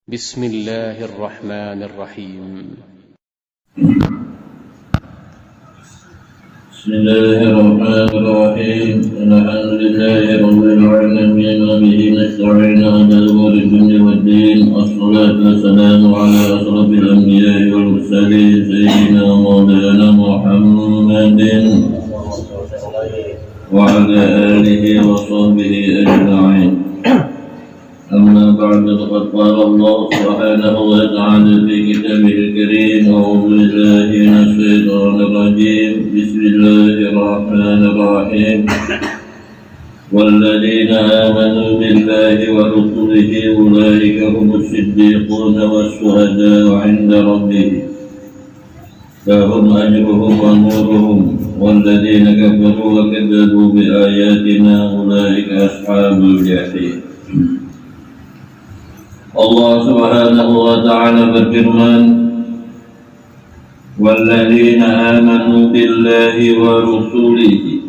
بسم الله الرحمن الرحيم بسم الله الرحمن الرحيم الحمد لله رب العالمين وبه نستعين على أمور الدنيا والدين والصلاة والسلام على أشرف الأنبياء والمرسلين سيدنا مولانا محمد وعلى آله وصحبه أجمعين. أما بعد فقد قال الله سبحانه وتعالى في كتابه الكريم: أعوذ بالله من الشيطان الرجيم، بسم الله الرحمن الرحيم. والذين آمنوا بالله ورسله أولئك هم الصديقون والشهداء عند ربهم لهم أجرهم ونورهم والذين كفروا وكذبوا بآياتنا أولئك أصحاب الجحيم. Allah Subhanahu wa ta'ala berfirman, walladzina amanu billahi wa rusulihi,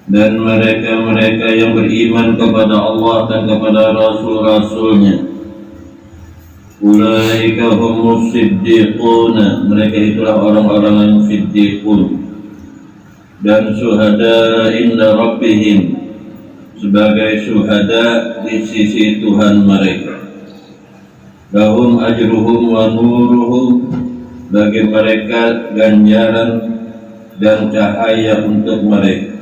dan mereka-mereka yang beriman kepada Allah dan kepada rasul-rasulnya, ulaika humus siddiquna, mereka itulah orang-orang yang siddiqun, dan syuhada inda rabbihim, sebagai syuhada di sisi Tuhan mereka. Lahum ajruhum wa nuruhum, bagi mereka ganjaran dan cahaya untuk mereka.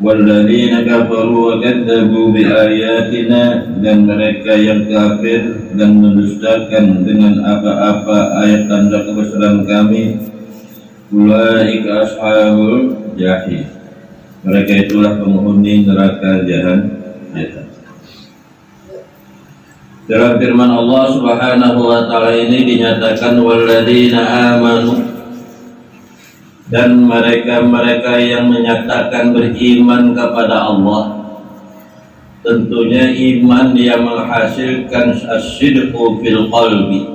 Walladzina kafaru wa kadzabu bi ayatina, dan mereka yang kafir dan mendustakan dengan apa-apa ayat tanda kebesaran kami, ulaika ashabul jahim, mereka itulah penghuni neraka jahanam. Dalam firman Allah Subhanahu wa ta'ala ini dinyatakan walladzina amanu, dan mereka-mereka yang menyatakan beriman kepada Allah. Tentunya iman yang menghasilkan as-sidqu fil qalbi,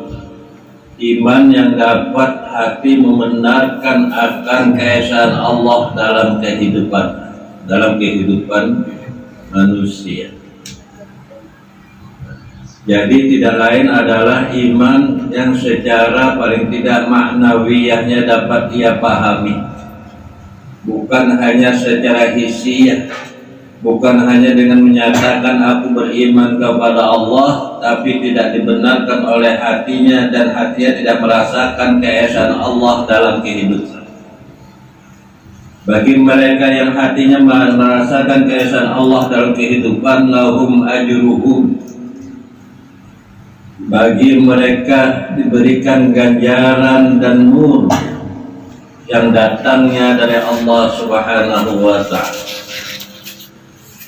iman yang dapat hati membenarkan akan keesaan Allah dalam kehidupan manusia. Jadi tidak lain adalah iman yang secara paling tidak maknawiyahnya dapat ia pahami, bukan hanya secara hisiah, bukan hanya dengan menyatakan aku beriman kepada Allah, tapi tidak dibenarkan oleh hatinya dan hatinya tidak merasakan keesaan Allah dalam kehidupan. Bagi mereka yang hatinya merasakan keesaan Allah dalam kehidupan, lahum ajruhum, bagi mereka diberikan ganjaran dan nur yang datangnya dari Allah Subhanahu wa ta'ala.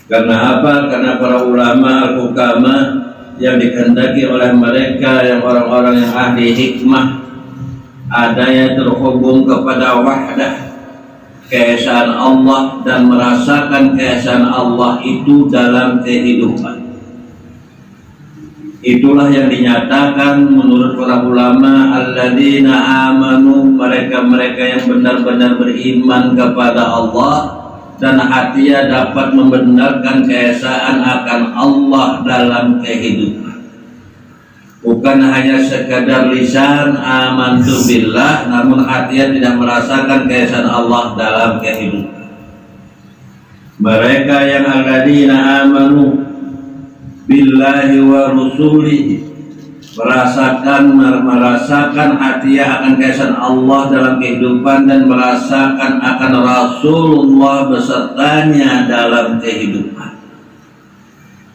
Karena apa? Karena para ulama al-hukama yang dikehendaki oleh mereka yang orang-orang yang ahli hikmah, ada yang terhubung kepada wahdah, keesaan Allah, dan merasakan keesaan Allah itu dalam kehidupan. Itulah yang dinyatakan menurut para ulama alladzina amanu, mereka-mereka yang benar-benar beriman kepada Allah dan hatinya dapat membenarkan keesaan akan Allah dalam kehidupan. Bukan hanya sekadar lisan amantu billah, namun hatinya tidak merasakan keesaan Allah dalam kehidupan. Mereka yang alladzina amanu billahi wa rusulihi, merasakan hatinya akan keesaan Allah dalam kehidupan dan merasakan akan Rasulullah besertanya dalam kehidupan.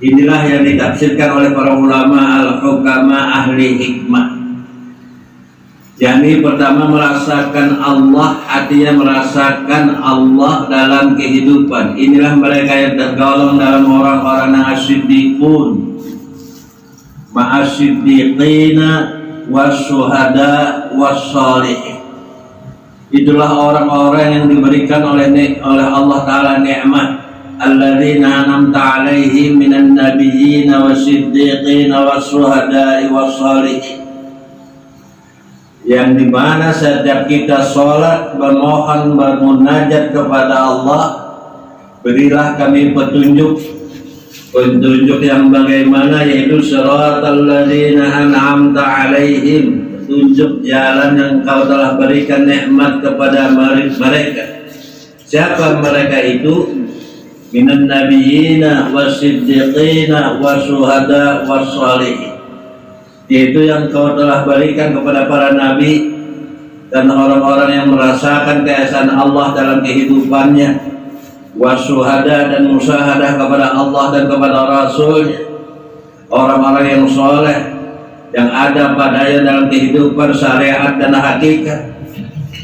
Inilah yang ditafsirkan oleh para ulama al-hukama ahli hikmah. Jadi pertama merasakan Allah, hatinya merasakan Allah dalam kehidupan. Inilah mereka yang tergolong dalam orang-orang yang as-siddiqun, ma'as-siddiqina was-syuhada was-shalihin. Itulah orang-orang yang diberikan oleh Allah Ta'ala nikmat. Alladzina an'amta 'alaihim minan nabiyyina was-siddiqina was-syuhada'i was-shalihin, yang dimana setiap kita sholat bermohon bermunajat kepada Allah, berilah kami petunjuk Petunjuk yang bagaimana, yaitu siratal ladzina an'amta alaihim, petunjuk jalan yang Kau telah berikan nikmat kepada mereka. Siapa mereka itu? Minan nabiyina wasiddiqina wasuhada wassalihin, yaitu yang Kau telah berikan kepada para nabi dan orang-orang yang merasakan keesaan Allah dalam kehidupannya, wasuhada dan musyahadah kepada Allah dan kepada Rasulnya, orang-orang yang soleh yang ada padanya dalam kehidupan syariat dan hakikat.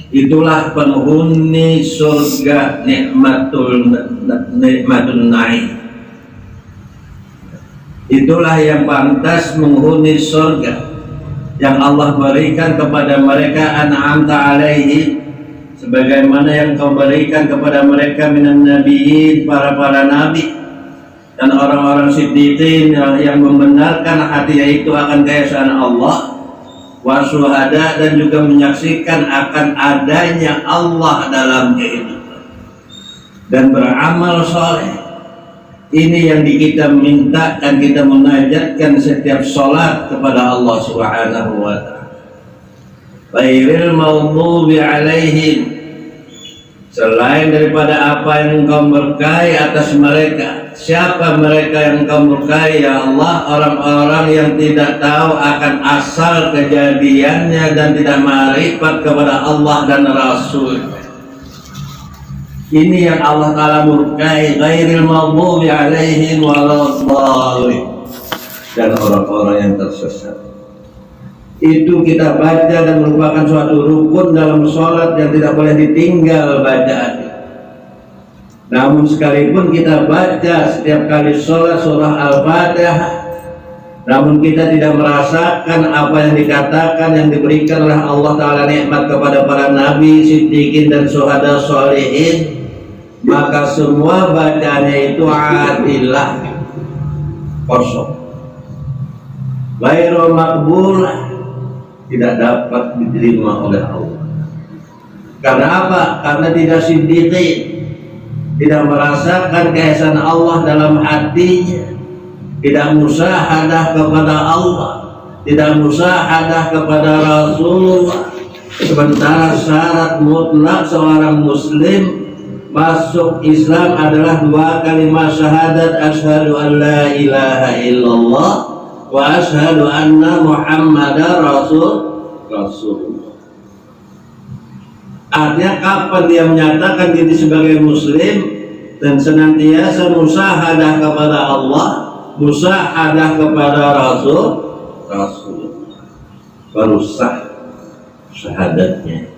Itulah penghuni surga, nikmatun naim. Itulah yang pantas menghuni surga yang Allah berikan kepada mereka, an'amta alaihi, sebagaimana yang Kau berikan kepada mereka minan nabiyyin, para nabi dan orang-orang siddiqin yang membenarkan hatinya itu akan keesaan Allah, wasuhada, dan juga menyaksikan akan adanya Allah dalam kehidupan, dan beramal soleh. Ini yang kita minta dan kita munajatkan setiap sholat kepada Allah Subhanahu wa ta'ala. Ghairil maghdubi alaihim, selain daripada apa yang Engkau berkahi atas mereka. Siapa mereka yang Engkau berkahi, ya Allah? Orang-orang yang tidak tahu akan asal kejadiannya dan tidak ma'rifat kepada Allah dan Rasul. Ini yang Allah Ta'ala murkai, ghairil maghdubi alaihim waladhdallin, dan orang-orang yang tersesat. Itu kita baca dan merupakan suatu rukun dalam sholat yang tidak boleh ditinggal bacaannya. Namun sekalipun kita baca setiap kali sholat surah Al-Fatihah, namun kita tidak merasakan apa yang dikatakan yang diberikan oleh Allah Ta'ala nikmat kepada para nabi, siddiqin, dan syuhada sholihin, maka semua bacaannya itu adilah, kosong, ghairu maqbulah, tidak dapat diterima oleh Allah. Karena apa? Karena tidak siddiqin, tidak merasakan keesaan Allah dalam hatinya, tidak musyahadah kepada Allah, tidak musyahadah kepada Rasulullah. Sementara syarat mutlak seorang muslim masuk Islam adalah dua kalimat syahadat, asyhadu an la ilaha illallah wa asyhadu anna muhammadar rasulullah. Artinya kapan dia menyatakan diri sebagai muslim dan senantiasa musyahadah kepada Allah, musyahadah kepada Rasul, baru sah syahadatnya.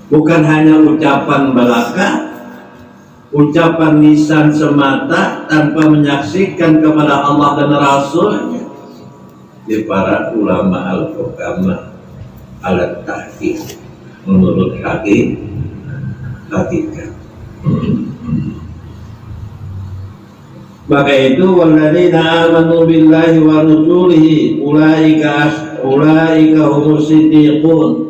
Bukan hanya ucapan belaka, ucapan lisan semata tanpa menyaksikan kepada Allah dan Rasulnya. Di para ulama al-hukama al-tahqiq, menurut hakikat. Maka itu walladzina amanu billahi wa rusulihi ulaika humus siddiqun.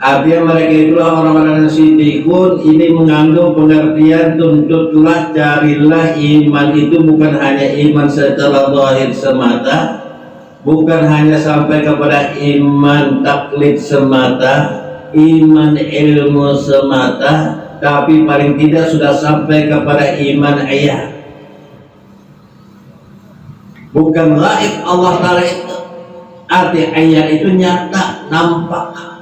Artinya mereka itulah orang-orang yang siddiqun. Ini mengandung pengertian tuntutlah, carilah iman itu bukan hanya iman secara zahir semata, bukan hanya sampai kepada iman taklid semata, iman ilmu semata, tapi paling tidak sudah sampai kepada iman ayat. Bukan gaib Allah Ta'ala itu. Arti ayat itu nyata, nampak.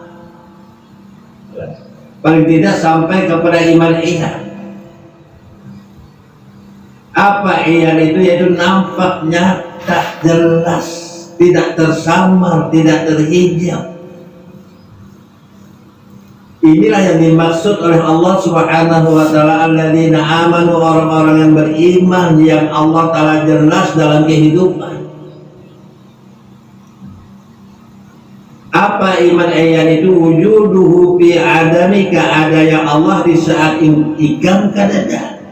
Paling tidak sampai kepada iman ayat. Apa ayat itu? Yaitu nampak, nyata, jelas, tidak tersamar, tidak terhijab. Inilah yang dimaksud oleh Allah Subhanahu wa ta'ala, alladzina amanu, orang-orang yang beriman yang Allah Ta'ala jelas dalam kehidupan. Apa iman ayat itu? Wujuduhu fi adamika, adanya Allah di saat ikam kadada.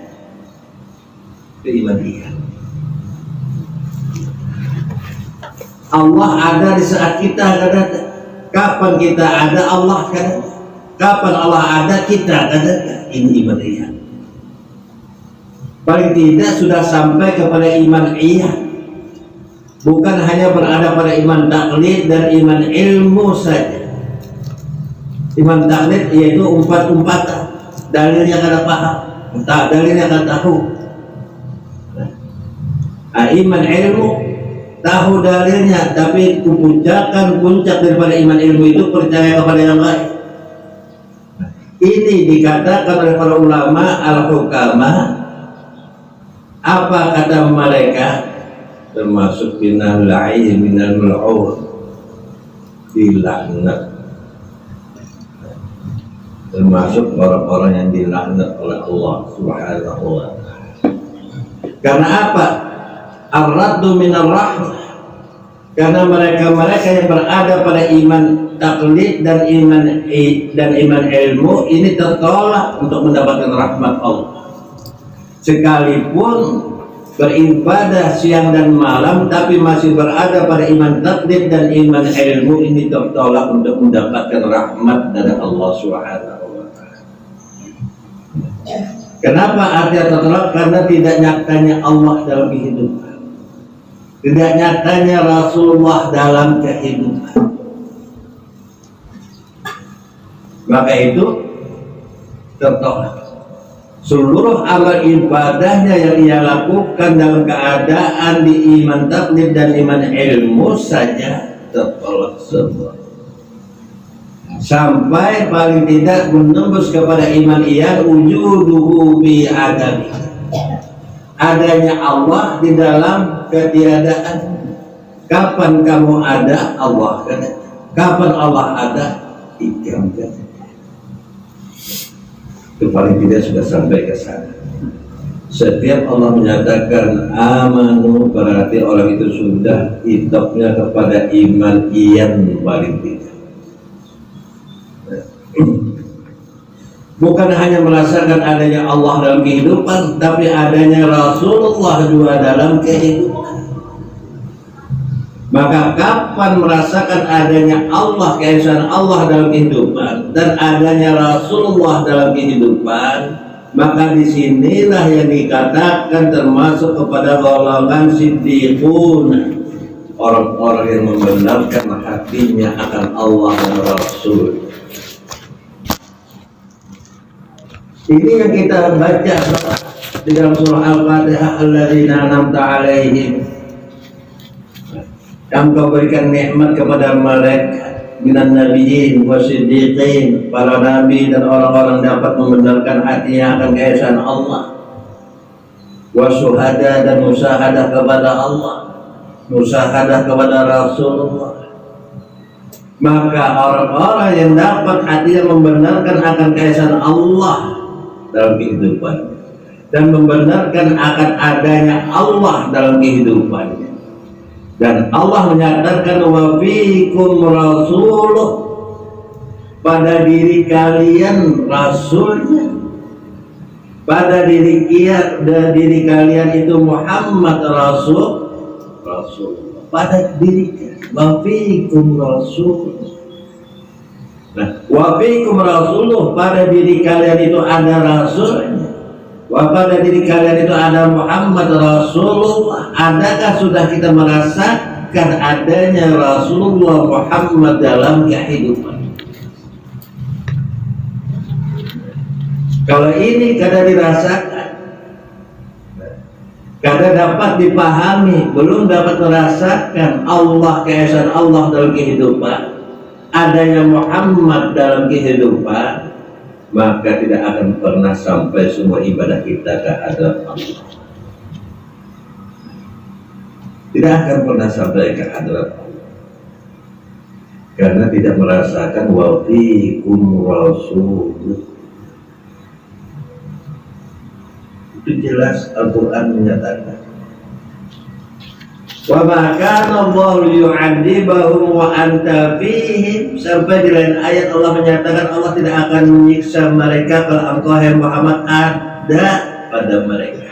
Itu iman ayat. Allah ada di saat kita kadada. Kapan kita ada, Allah kadada. Kapan Allah ada, kita kadada. Ini iman ayat. paling tidak sudah sampai kepada iman iya, bukan hanya berada pada iman taklid dan iman ilmu saja. Iman taklid yaitu umpat-umpatan, dalilnya kada paham, dalilnya kada tahu. Iman ilmu tahu dalilnya, tapi puncak daripada iman ilmu itu percaya kepada yang lain. Ini dikatakan oleh para ulama al-hukama. Apa kata mereka? Termasuk minal la'i minal mal'un, dilaknat, termasuk orang-orang yang dilaknat oleh Allah Subhanahu wa ta'ala. Karena apa? Ar-raddu minar rahmah. Karena mereka yang berada pada iman taklid dan iman ilmu ini tertolak untuk mendapatkan rahmat Allah. Sekalipun beribadah siang dan malam, tapi masih berada pada iman taklid dan iman ilmu ini tertolak untuk mendapatkan rahmat dari Allah Subhanahu wa ta'ala. Kenapa artinya tertolak? Karena tidak nyatanya Allah dalam kehidupan, tidak nyatanya Rasulullah dalam kehidupan. Maka itu tertolak. Seluruh amal ibadahnya yang ia lakukan dalam keadaan di iman taklid dan iman ilmu saja tertolak semua, sampai paling tidak menembus kepada iman iyan wujuduhu bi adami, adanya Allah di dalam ketiadaan. Kapan kamu ada? Allah ada. Kapan Allah ada? Ikram ada. Itu paling tidak sudah sampai ke sana. Setiap Allah menyatakan amanu, berarti orang itu sudah hitopnya kepada iman iyan paling tidak. Bukan hanya merasakan adanya Allah dalam kehidupan, tapi adanya Rasulullah juga dalam kehidupan. Maka kapan merasakan adanya Allah, keesaan Allah dalam kehidupan, dan adanya Rasulullah dalam kehidupan, maka disinilah yang dikatakan termasuk kepada golongan siddiqun, orang-orang yang membenarkan hatinya akan Allah dan Rasul. Ini yang kita baca di dalam surah Al-Fatihah, alladzina an'amta alaihim, yang kau berikan nikmat kepada mereka minan nabiyyin wa siddiqin, para nabi dan orang-orang dapat membenarkan hatinya akan keesaan Allah, wa syuhada, dan musyahadah kepada Allah, musyahadah kepada Rasulullah. Maka orang-orang yang dapat hatinya membenarkan akan keesaan Allah dalam kehidupan dan membenarkan akan adanya Allah dalam kehidupannya, dan Allah menyatakan wa fiikum rasuluh, pada diri kalian rasulnya, pada diri kalian itu Muhammad Rasul, pada diri kalian wa fiikum rasul. Nah, wa fiikum rasuluh, pada diri kalian itu ada rasulnya, wa pada diri kalian itu ada Muhammad Rasulullah. Adakah sudah kita merasakan adanya Rasulullah Muhammad dalam kehidupan? Kalau ini kada dirasakan, kada dapat dipahami, belum dapat merasakan Allah, keesaan Allah dalam kehidupan, adanya Muhammad dalam kehidupan, maka tidak akan pernah sampai semua ibadah kita ke hadapan Allah. Tidak akan pernah sampai ke hadapan Allah, karena tidak merasakan wa fiikum rasul. Itu jelas Al-Quran menyatakan, wa ma kana Allahu yu'adzibahum wa anta fihim, sampai di lain ayat Allah menyatakan Allah tidak akan menyiksa mereka kalau engkau hai Muhammad ada pada mereka.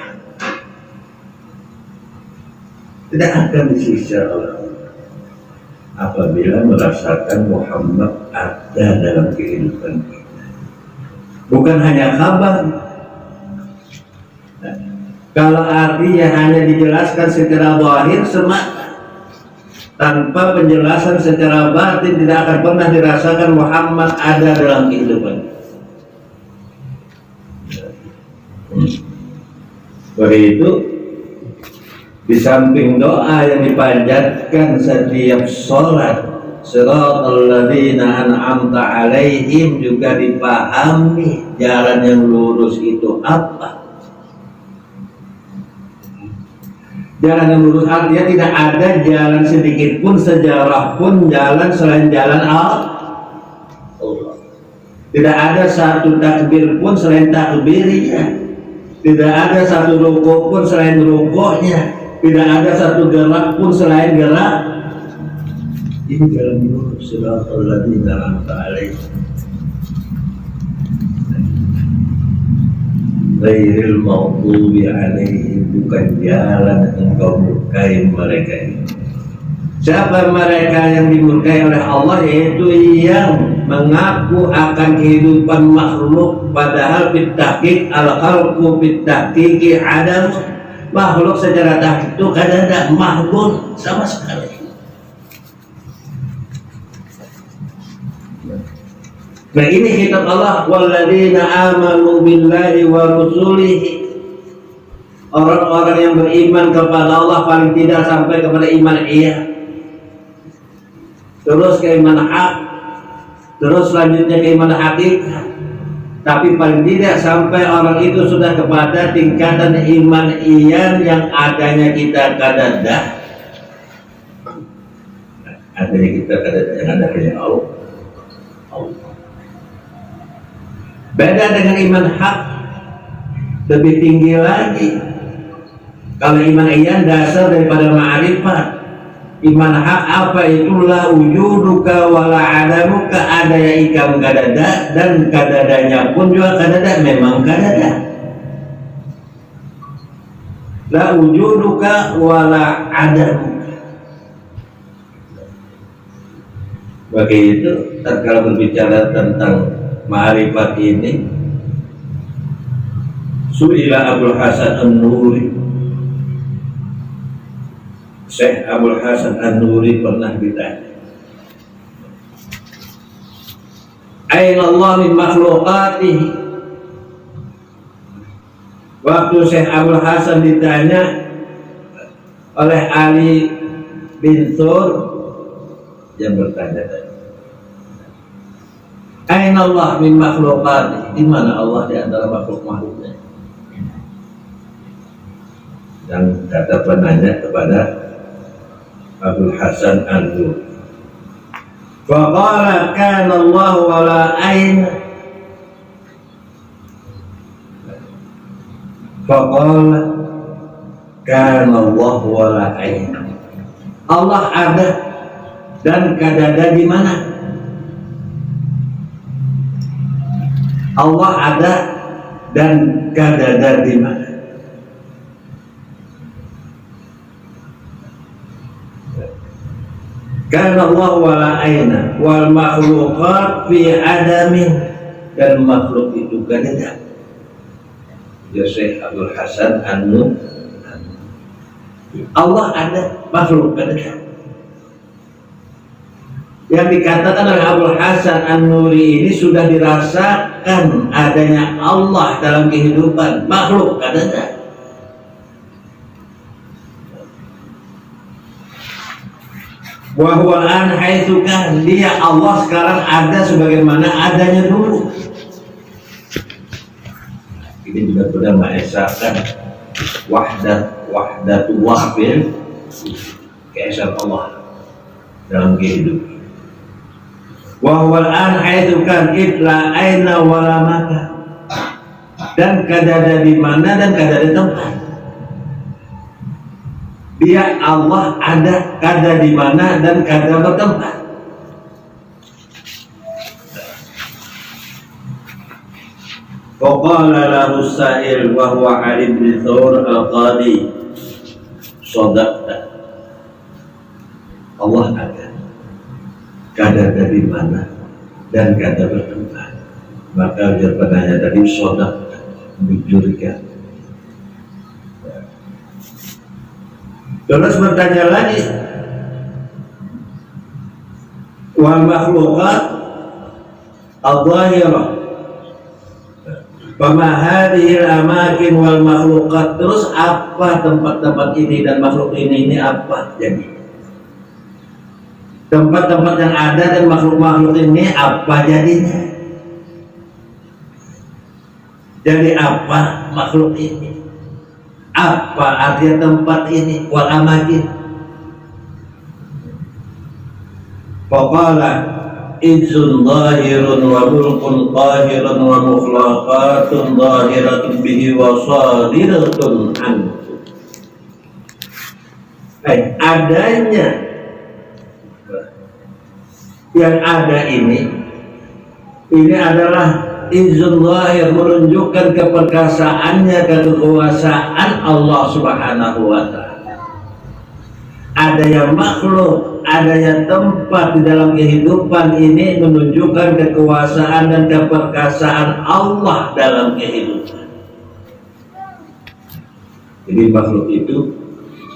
Tidak akan disiksa oleh Allah apabila merasakan Muhammad ada dalam kehidupan kita. Bukan hanya kabar, Kalau artinya hanya dijelaskan secara zahir semata, tanpa penjelasan secara batin, tidak akan pernah dirasakan Muhammad ada dalam kehidupan. Oleh itu, di samping doa yang dipanjatkan setiap sholat, siratal ladzina an'amta alaihim, juga dipahami jalan yang lurus itu apa. Jalan yang lurus artinya tidak ada jalan sedikit pun, sejarah pun jalan selain jalan Allah. Tidak ada satu takbir pun selain takbirnya. Tidak ada satu rukuk pun selain rukuknya. Tidak ada satu gerak pun selain gerak. Ini jalan lurus, siratal ladzina an'amta alaihim ghairil maghdubi alaihim, bukan jalan engkau murkai mereka ini. Siapa mereka yang dimurkai oleh Allah? Yaitu yang mengaku akan kehidupan makhluk, padahal bitahqiq al-khalqu bitahqiqi adam. Makhluk secara tahqiq itu kadang tidak makhluk sama sekali. Nah, ini kitab Allah, walladzina amanu billahi wa rusulihi. Orang-orang yang beriman kepada Allah, paling tidak sampai kepada iman terus keimanan hak, terus selanjutnya keimanan hakikat. Tapi paling tidak sampai orang itu sudah kepada tingkatan iman iyan yang adanya kita kadadah. Adanya kita kadadah yang ada hanya Allah. Beda dengan iman hak, lebih tinggi lagi. Kalau iman iyan dasar daripada ma'rifat. Iman hak apa? Itulah wujuduka wala adamuka, adanya ikam kadada, dan kadadanya pun juga kadada, memang kadada. La wujuduka wala adamuka. Begitu tatkala berbicara tentang ma'rifat ini, Su'ila Abul Hasan An-Nuri, Syekh Abul Hasan An-Nuri pernah ditanya, Aina Allah min makhluqatihi. Waktu Syekh Abul Hasan ditanya oleh Ali bin Thur, yang bertanya tadi, Aina Allah min makhluqatihi, di mana Allah di antara makhluk-makhluknya? Dan kata penanya kepada Abul Hasan An-Nuri, faqala kana Allah wala aina. Faqala kana Allah wala aina. Allah ada dan kadada di mana? Allah ada dan kadada di mana? Karena Allah wala aina wal makhluqat fi adamin, dan makhluk itu kadada. Ya Syekh Abdul Hasan An-Nuri, Allah ada, makhluk kadada. Yang dikatakan oleh Abdul Hasan An-Nuri ini sudah dirasakan adanya Allah dalam kehidupan, makhluk kadada. Wahwa an haitsu kan, dia Allah sekarang ada sebagaimana adanya dulu. Ini benar-benar mengesahkan wahdatu wahbil, keesaan Allah dalam kehidupan. Wahwa an haitsu kan itla aina wala maka, dan kadada di mana dan kadada tempat. Dia Allah ada kada di mana dan kada bertempat. Faqala lahu sa'il wa huwa Ali bin Thawr al-Qadi, sadaqta, Allah ada, kada di mana dan kada bertempat. Maka jawabannya tadi sadaqta, jujur kan. Terus bertanya lagi, wal makhluqat al-zahirah fama hadhil amakin wal makhluqat. Terus apa tempat-tempat ini dan makhluk ini apa? Jadi tempat-tempat yang ada dan makhluk-makhluk ini apa jadinya? Jadi apa makhluk ini? Apa artinya tempat ini? Wal amakin. Faqala idzun zahirun wa mulkun qahirun wa mukhlaqatun zahiratun bihi wa sadiratun anhu. Adanya yang ada ini adalah idzun zahir, menunjukkan keperkasaannya, kekuasaan Allah Subhanahu wa ta'ala. Ada yang makhluk, ada yang tempat di dalam kehidupan ini menunjukkan kekuasaan dan keperkasaan Allah dalam kehidupan. Jadi makhluk itu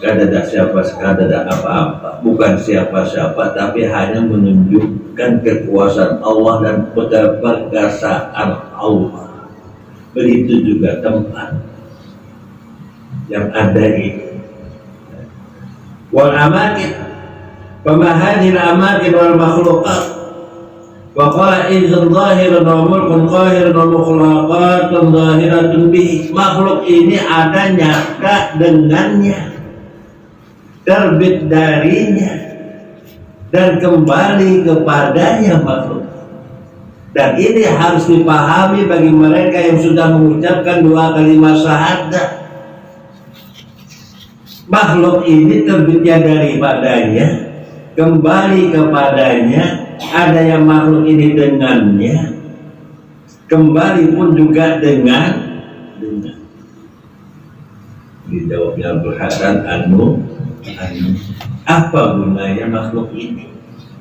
kada ada apa-apa, bukan siapa-siapa, tapi hanya menunjukkan kekuasaan Allah dan keperkasaan Allah. Begitu juga tempat yang ada ini. Wal amakin, pemahadil amakin wal makhluqat. Wa qala idzun zahirun wa mulkun qahirun wa mukhlaqatun zahiratun bihi. Makhluk ini ada nyata dengannya, terbit darinya, dan kembali kepadanya makhluk. Dan ini harus dipahami bagi mereka yang sudah mengucapkan dua kalimat syahadat. Makhluk ini terbitnya daripadanya, kembali kepadanya. Ada yang makhluk ini dengannya, kembali pun juga dengan. Dijawabnya Abdul Hasan apa gunanya makhluk ini?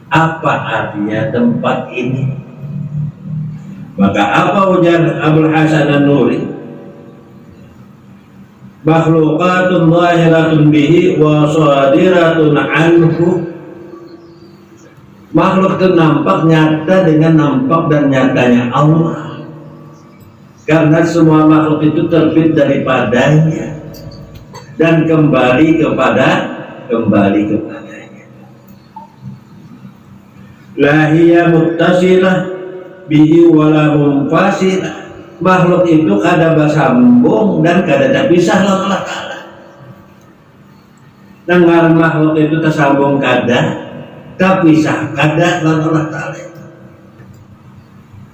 Apa artinya tempat ini? Maka apa ujar Abdul Hasan An-Nuri? Makhluqatun zahiratun bihi wa sadiratun anhu. Makhluk itu nampak nyata dengan nampak dan nyatanya Allah, karena semua makhluk itu terbit daripadanya dan kembali kepadanya. La hiya muttasilah bihi wala munfasilah. Makhluk itu kada bersambung dan kada terpisah Allah Ta'ala. Dengan makhluk itu tersambung kada, terpisah kada Allah Ta'ala.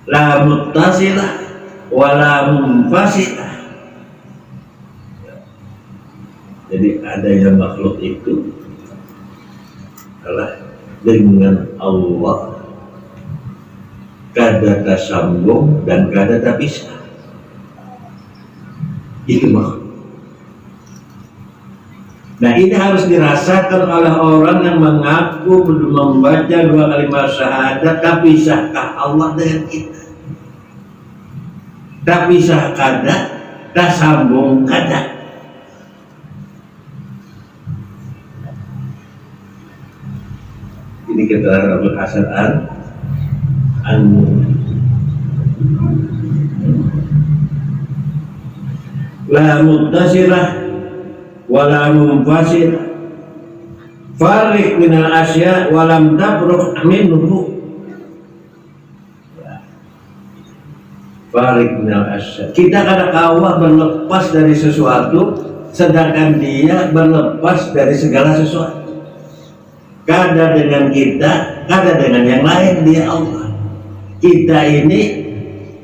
La muttasilah wala munfasilah. Jadi adanya makhluk itu adalah dengan Allah, kada tersambung dan kada terpisah. Itu makhluk. Nah, ini harus dirasakan oleh orang yang mengaku belum membaca dua kalimat syahadat. Terpisahkah Allah dengan kita? Terpisah kada, tersambung kada. Ini keterangan Abdul Hasan An-Nuri. La muttasilah wala munfasilah. Farik minal asya walam tabruk minhu. Farik minal asya. Kita kadang-kadang berlepas dari sesuatu, sedangkan dia berlepas dari segala sesuatu. Kada dengan kita, kada dengan yang lain, dia Allah. Kita ini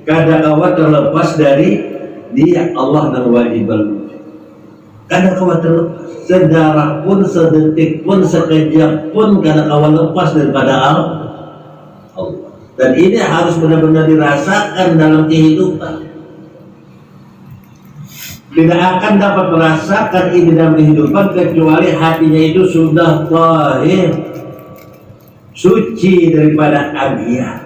kadang-kadang terlepas dari dia, Allah dan wajib berwujud. Kadang-kadang terlepas, sedarah pun, sedetik pun, sekejap pun kadang-kadang lepas daripada Allah. Dan ini harus benar-benar dirasakan dalam kehidupan. Tidak akan dapat merasakan ini dalam kehidupan kecuali hatinya itu sudah tahir, suci daripada agian.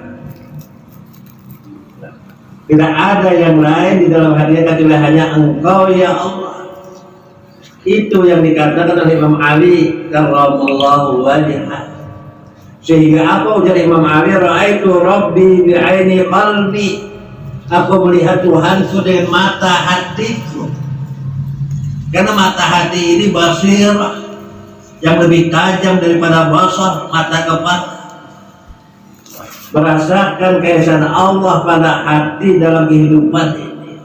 Tidak ada yang lain di dalam hatinya kecuali hanya Engkau ya Allah. Itu yang dikatakan oleh Imam Ali karramallahu wajhah. Sehingga apa ujar Imam Ali, raaitu rabbi bi'aini qalbi, aku melihat Tuhanku dengan mata hatiku. Karena mata hati ini basirah yang lebih tajam daripada basar mata kepala. Merasakan keesaan Allah pada hati dalam kehidupan ini.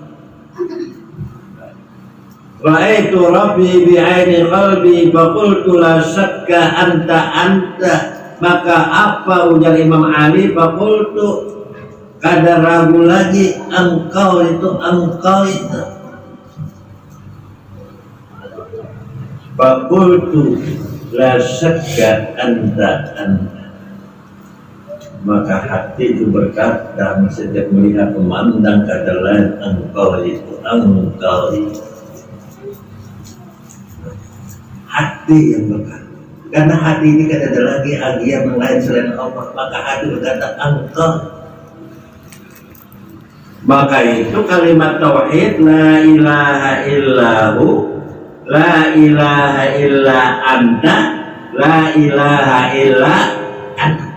Ra'aitu rabbi bi'aini qalbi faqultu la syakka anta, maka apa ujar Imam Ali, faqultu, kada ragu lagi, engkau itu. Faqultu la syakka anta, maka hati itu berkata setiap melihat memandang kata lain, engkau itu. Hati yang berkata, karena hati ini kan ada lagi agian yang lain selain Allah, maka hati berkata engkau. Maka itu kalimat tauhid la ilaha illahu, la ilaha illa anta, la ilaha illa anta.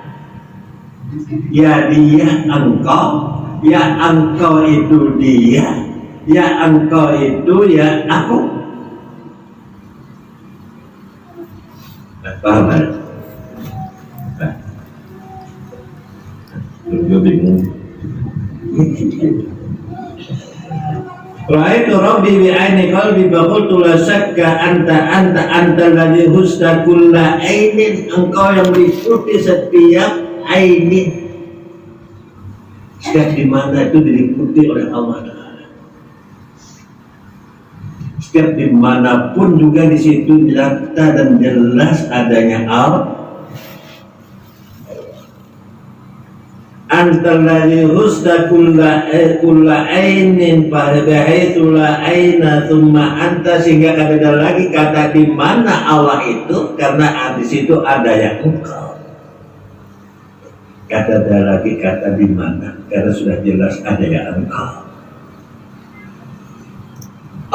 Ya dia engkau, ya engkau itu dia, ya engkau itu ya aku. Paham kan? Gue bingung. Ra'aitu rabbi bi'aini qalbi faqultu la syakka anta alladhi husta kulla ainin, engkau yang meliputi setiap ainin. Setiap di mana itu diliputi oleh Allah Ta'ala. Setiap dimanapun juga di situ nyata dan jelas adanya Allah. Antalladzi husta kulla ainin fahadaitu la aina thumma anta, sehingga ada lagi kata di mana Allah itu, karena di situ ada yang engkau. Kata ada lagi kata di mana, karena sudah jelas ada yang engkau.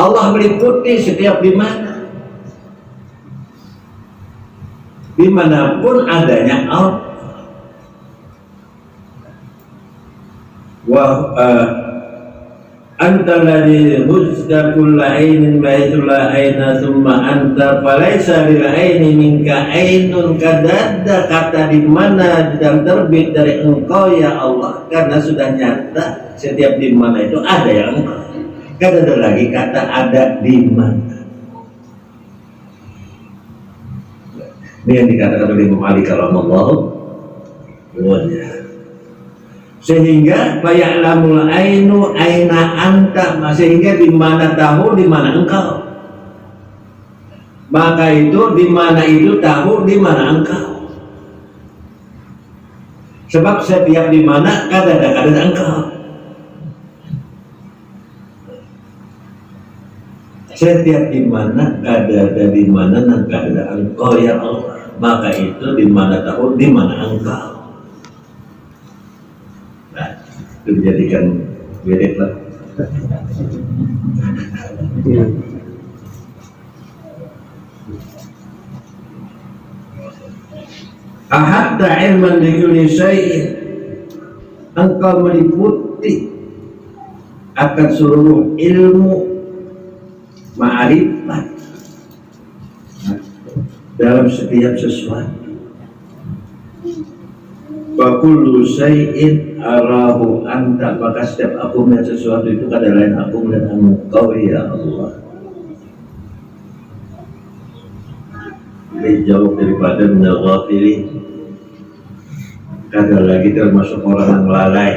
Allah meliputi setiap di mana, dimanapun adanya Allah. Wa anta alladhi hujta kulla ainin baithu la aina thumma anta falaysa lil aini minka ainun, kadada kata di mana sedang terbit dari engkau ya Allah, karena sudah nyata setiap di mana itu ada yang engkau. Kada ada lagi kata ada di mana. Ini yang dikatakan oleh Imam Ali karramallahu wajhah. Sehingga faya'lamul ainu aina anta, sehingga di mana tahu di mana engkau. Maka itu di mana itu tahu di mana engkau. Sebab setiap di mana kada ada engkau. Setiap di mana ada di mana dan ada engkau ya Allah. Maka itu di mana tahu di mana engkau. Itu dijadikan bedek lah. Ahadda ilman likulli syai'in, engkau meliputi akan seluruh ilmu ma'rifat dalam setiap sesuatu. Wa kullu syai'in arahu anta, maka setiap aku melihat sesuatu itu kada lain aku melihat engkau ya Allah. Lebih jauh daripada minal ghafilin, kada lagi termasuk orang yang lalai,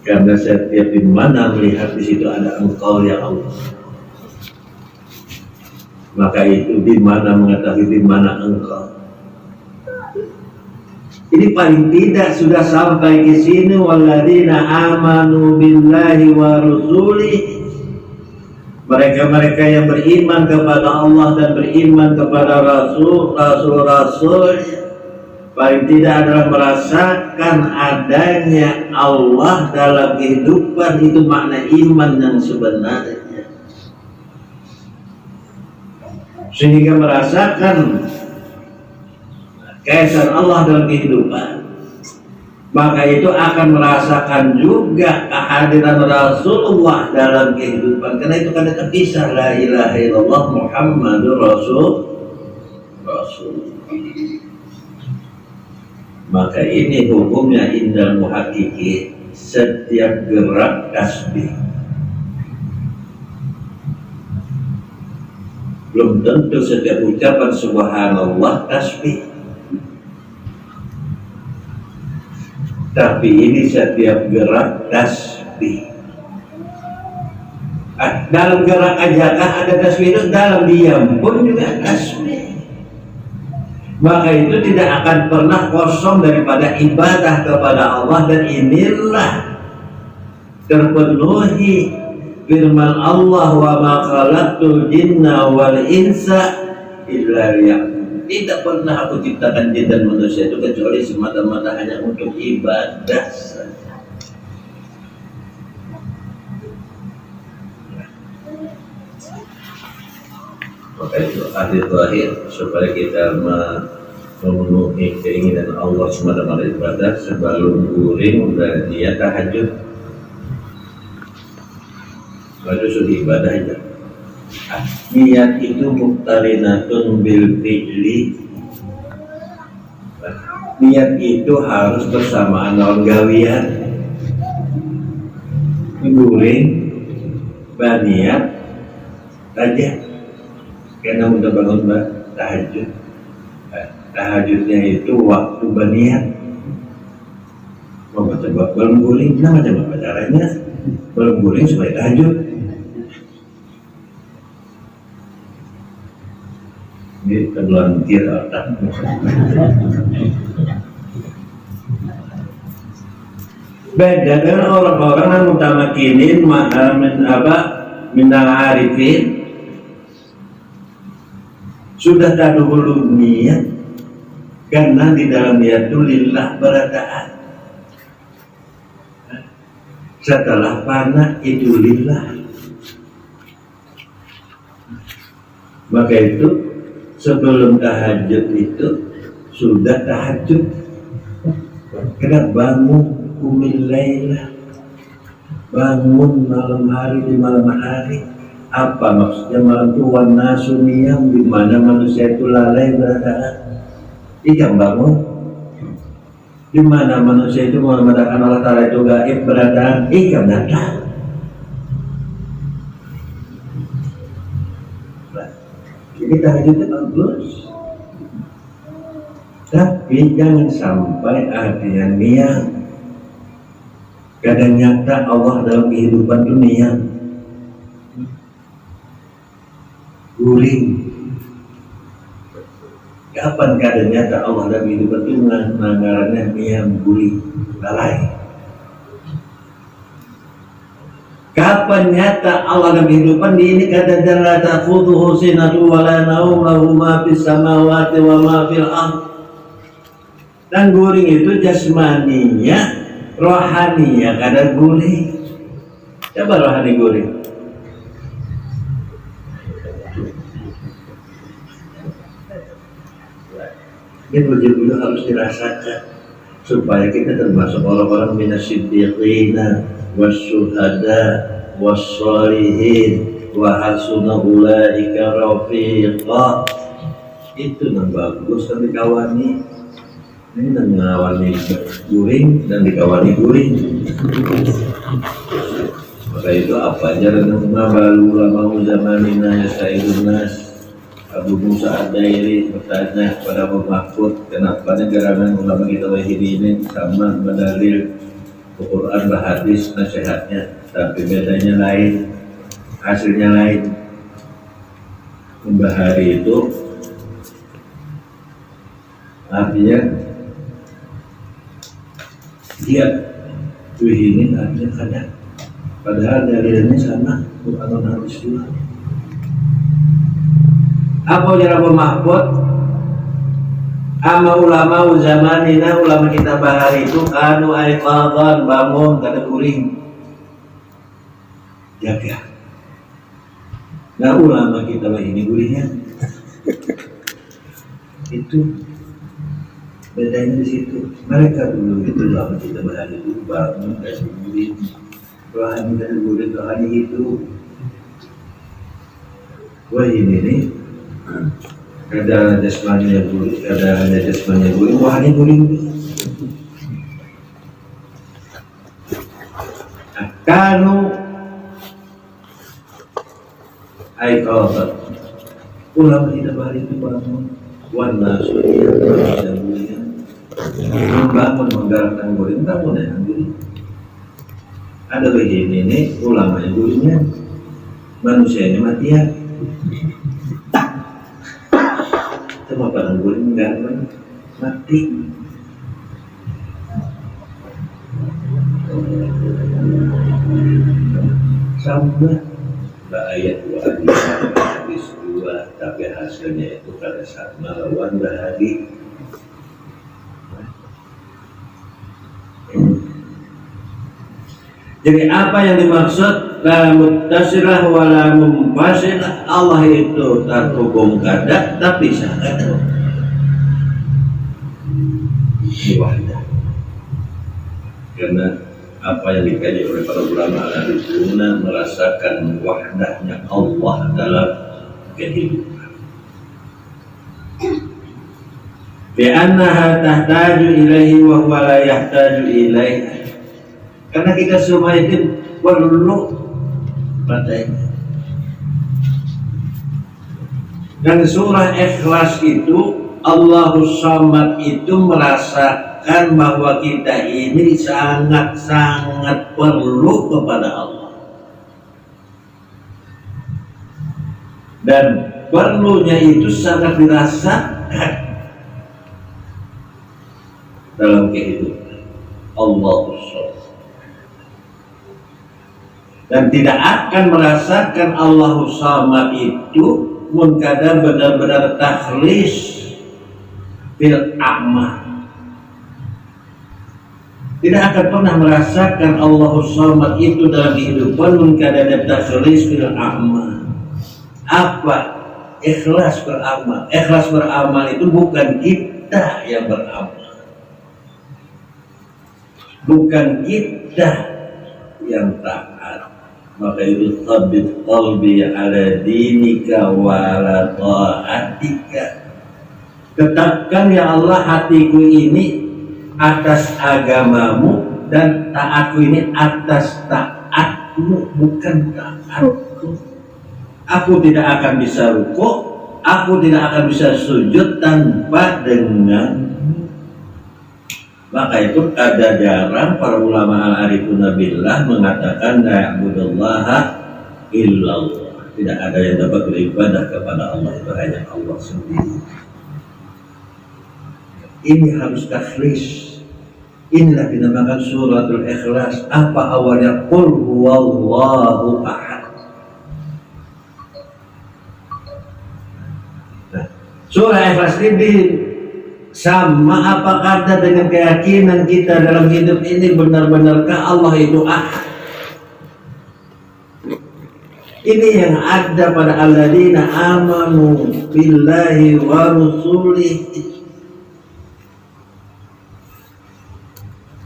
karena setiap di mana melihat di situ ada engkau ya Allah. Maka itu di mana mengetahui di mana engkau. Ini paling tidak sudah sampai ke sini, walladzina amanu billahi wa rusulihi, mereka-mereka yang beriman kepada Allah dan beriman kepada rasul-rasul, paling tidak adalah merasakan adanya Allah dalam kehidupan. Itu makna iman yang sebenarnya. sehingga merasakan keesaan Allah dalam kehidupan, maka itu akan merasakan juga kehadiran Rasulullah dalam kehidupan. Karena itu kan terpisah, la ilaha illallah Muhammadur Rasul. Maka ini hukumnya indal muhaqqiqin, setiap gerak tasbih. Belum tentu setiap ucapan subhanallah tasbih, tapi ini setiap gerak tasbih. Dalam gerak ajakah ada tasbih itu, dalam diam pun juga tasbih. Maka itu tidak akan pernah kosong daripada ibadah kepada Allah. Dan inilah terpenuhi firman Allah, wa ma khalaqtul jinna wal insa illa liya'budun. Tidak pernah aku ciptakan jin dan manusia itu kecuali semata-mata hanya untuk ibadah saja. Maka itu hadis terakhir supaya kita memenuhi keinginan Allah semata-mata ibadah. Sebelum guring dan dia tahajud, lalu sudah ibadah aja. Niat itu muqtarinatun bil fi'li. Niat itu harus bersamaan lawan gawian. Guring baniat aja. Karena udah bangun tahajud. Tahajudnya itu waktu baniat. Mau baca belum guring, macam apa caranya? Belum guring supaya tahajud. Ini terlantir otak. Beda dengan orang-orang yang mutamakinin minal arifin, sudah tadhulu niat, karena di dalam niat itu lillah beradaan. Setelah panah itu lillah. Maka itu sebelum tahajud itu sudah tahajud. Kena bangun kumil layla, bangun malam hari di malam hari. Apa maksudnya malam itu? Wan nasu niyam, di mana manusia itu lalai beradaan. Ikan bangun. Di mana manusia itu mengatakan Allah Ta'ala itu gaib beradaan, ikan datang. Jadi tahajud itu bagus, tapi jangan sampai artinya niat. Kadang nyata Allah dalam kehidupan dunia guring. Kapan kadang nyata Allah dalam kehidupan dunia anggarannya niat guring, lalai. Kapan nyata Allah dalam kehidupan di ini kata la ta'khudhuhu sinatun wa la naum, lahu ma fis samawati wa ma fil ardh. Dan guring itu jasmaninya, rohaninya kadang guring. Coba rohani guring. Ini betul-betul harus dirasakan supaya kita termasuk orang-orang minasiddiqina wasyuhada wassalihin wa hasuna ulaika rafiqa. Itu yang bagus kan dikawani. Ini mengawani guring dan dikawani guring. Maka itu apa aja dengan mabalu lama zamanina yasairun nas. Abu Musa Ad-Dairi bertanya kepada Abu Mahfud, kenapa negaranan ulama kita wahidi ini sama berdalil Al-Quran berhadis nasihatnya, tapi bedanya lain, hasilnya lain. Membahari itu artinya dia wahini artinya kadang, padahal dalilnya sama Quran dan hadis juga. Apa ujar Abu Mahfud? Ama ulama zamanina, ulama kita bahari itu kanu aiqadhan, bangun kada guring, jaga. Nah ulama kita ini guringnya Itu bedanya di situ. Mereka dulu itu lama tidak berani itu bangun dari bulan, rohani dari bulan, rohani itu. Wah ini nih, kadang jasmaninya bulan, kadang jasmaninya bulan, rohani bulan. Kalau aikal ulama tidak berani itu bangun. Warna suria dan bulinya membangun menggerakkan bulinya bangun ya bulinya. Ada begini ini ulama yang bulinya manusianya mati ya. Cuma pada bulinya enggak mati. Sama ayat 2 hadis 2 tapi hasilnya itu pada saat melawan bahagi. Jadi apa yang dimaksud la muttasirah wala munfasilah, Allah itu terhubung kada tapi sangat wahdah. Karena apa yang dikaji oleh para ulama al-sunnah merasakan wahdahnya Allah dalam kehidupan. Bi'annaha tahtaju ilaihi wa huwa la yahtaju ilaiha. Karena kita semua itu perlu padanya. Dan surah Ikhlas itu Allahus Samad itu merasakan bahwa kita ini sangat-sangat perlu kepada Allah. Dan perlunya itu sangat dirasakan dalam kehidupan Allahus Samad. Dan tidak akan merasakan Allahus Samad itu munkada benar-benar takhlis bil a'mal. Tidak akan pernah merasakan Allahus Samad itu dalam kehidupan munkada takhlis bil a'mal. Apa? Ikhlas beramal. Ikhlas beramal itu bukan kita yang beramal, bukan kita yang taat. Maka itu thabit qalbi ala dinika wa ala ta'atika. Tetapkan ya Allah hatiku ini atas agamamu dan taatku ini atas taatmu, bukan taatku. Aku tidak akan bisa rukuk, aku tidak akan bisa sujud tanpa denganmu. Maka itu ada jarang para ulama al-arifuna billah mengatakan la ya'budullaha illallah. Tidak ada yang dapat beribadah kepada Allah, itu hanya Allah sendiri. Ini harus takhlis. Inilah dinamakan suratul Ikhlas. Apa awalnya? Qul huwallahu ahad. Nah, surah Ikhlas ini sama apa kata dengan keyakinan kita dalam hidup ini, benar-benarkah Allah itu ahad? Ini yang ada pada alladzina amanu billahi wa rusulihi.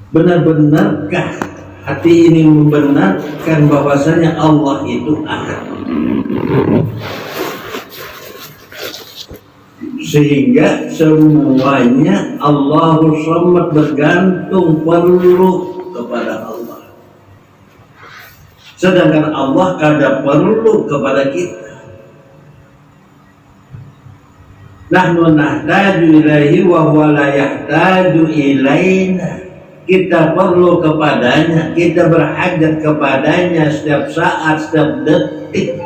Benar-benarkah hati ini membenarkan bahwasanya Allah itu ahad? Sehingga semuanya Allahus Samad bergantung perlu kepada Allah. Sedangkan Allah kada perlu kepada kita. Nahnu nahtaju ilaihi wa huwa la yahtaju ilaina. Kita perlu kepadanya, kita berhajat kepadanya setiap saat, setiap detik.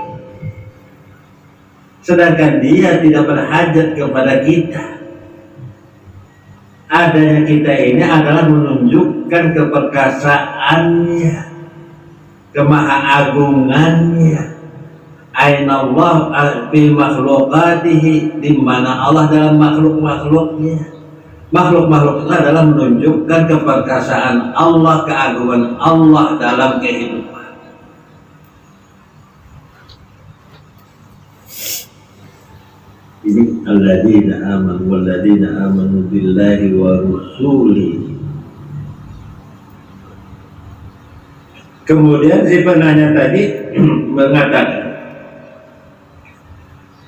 Sedangkan dia tidak berhajat kepada kita. Adanya kita ini adalah menunjukkan keperkasaannya, kemahaagungannya. Aina Allah fi makhluqatihi, di mana Allah dalam makhluk-makhluknya. Makhluk-makhluk itu adalah menunjukkan keperkasaan Allah, keagungan Allah dalam kehidupan. Ini alladzina amanu billahi wa rusulihi. Kemudian si penanya tadi mengatakan,